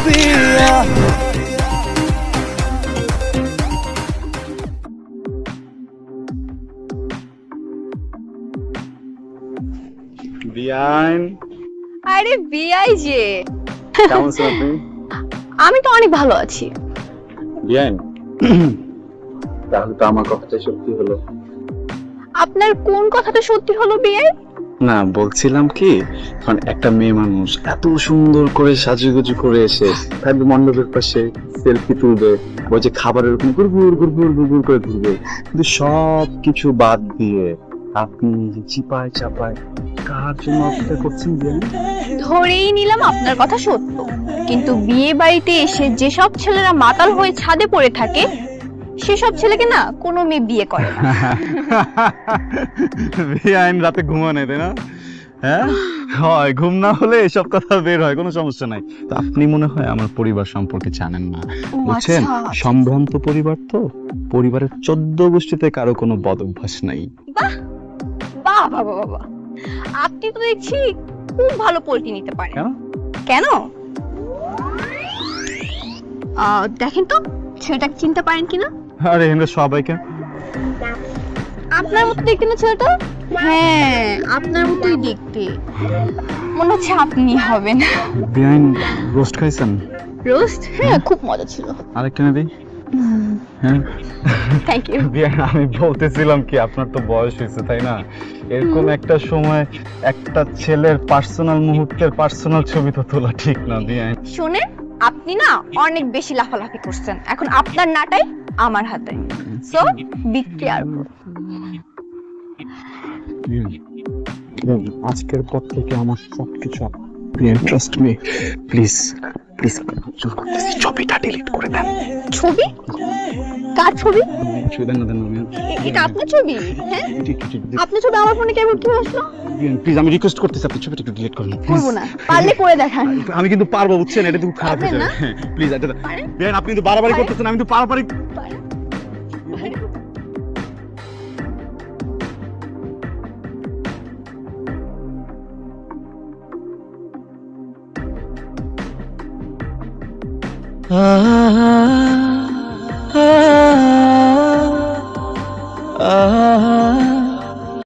বিয়া। বিয়ান, আরে বিয়াই যে, কেমন আছেন আপনি? আমি তো অনেক ভালো আছি। বিয়ান, তাহলে তো আমার কথাটা সত্যি হলো। আপনার কোন কথাটা সত্যি হলো বিয়ে? না, বলছিলাম কি, কারণ একটা মেয়ে মানুষ এত সুন্দর করে সাজুগুজু করে এসে থাকবে মণ্ডপের পাশে, সেলফি তুলবে, ওই যে খাবারের ওখানে গুড়গুড় গুড়গুড় গুড়গুড় করে ঘুরবে, কিন্তু সব কিছু বাদ দিয়ে আপনি যে চিপায় চাপায় কার জন্য অপেক্ষা করছেন বিয়ান? ধরেই নিলাম আপনার কথা সত্য, কিন্তু বিয়ে বাড়িতে এসে যেসব ছেলেরা মাতাল হয়ে ছাদে পড়ে থাকে সেসব ছেলেকে না কোনো মেয়ে বিয়ে করে না। বিয়ান রাতে ঘুমা নেই তাই না? হ্যাঁ হয়, ঘুম না হলে এসব কথা বের হয়, কোনো সমস্যা নাই। তো আপনি মনে হয় আমার পরিবার সম্পর্কে জানেন না, বুঝছেন? সম্ভ্রান্ত পরিবার তো, পরিবারের 14 গোষ্ঠীতে কারো কোনো বদ অভ্যাস নাই। বাহ বাহ বাবা বাবা, আপনি তো দেখছি খুব ভালো পোল্ট্রি নিতে পারেন। কেন? কেন? দেখেন তো ছেলেটাকে চিনতে পারেন কিনা? আরে এখানে সবাইকে আপনার মতো দেখতে না ছেলেটা? হ্যাঁ আপনার মতোই দেখতে, মনে হচ্ছে আপনি হবেন। বিয়ান রোস্ট খাইছেন? রোস্ট? হ্যাঁ খুব মজা ছিল। আরেকটা নেবি? হ্যাঁ থ্যাংক ইউ। বিয়ান আমি বলতেছিলাম কি, আপনার তো বয়স হয়েছে তাই না, এরকম একটা সময় একটা ছেলের পার্সোনাল মুহূর্তের পার্সোনাল ছবি তো তোলা ঠিক না বিয়ান। শুনেন, আপনি না অনেক বেশি লাফালাফি করছেন, এখন আপনার নাটাই আমার হাতে, সো বি কেয়ারফুল। আজকের পর থেকে আমার সবকিছু ট্রাস্ট মি, প্লিজ প্লিজ, ছবিটা ডিলিট করে দেন। ছবি? কার ছবি? দেন না, দেন না এটা আপনার ছবি? হ্যাঁ আপনার ছবি আমার ফোনে কেমন কি আসলো? প্লিজ, আমি রিকোয়েস্ট করতেছি আপনি ছবিটা একটু ডিলিট করুন। করবো না, পারলে করে দেখান। আমি কিন্তু পারবো, বুঝছেন? এটা খুব খারাপ হয়ে পারবেন যাবে। না? প্লিজ বিয়ান, আপনি কিন্তু বারবারই করতেছেন, আমি কিন্তু বারবারই। আ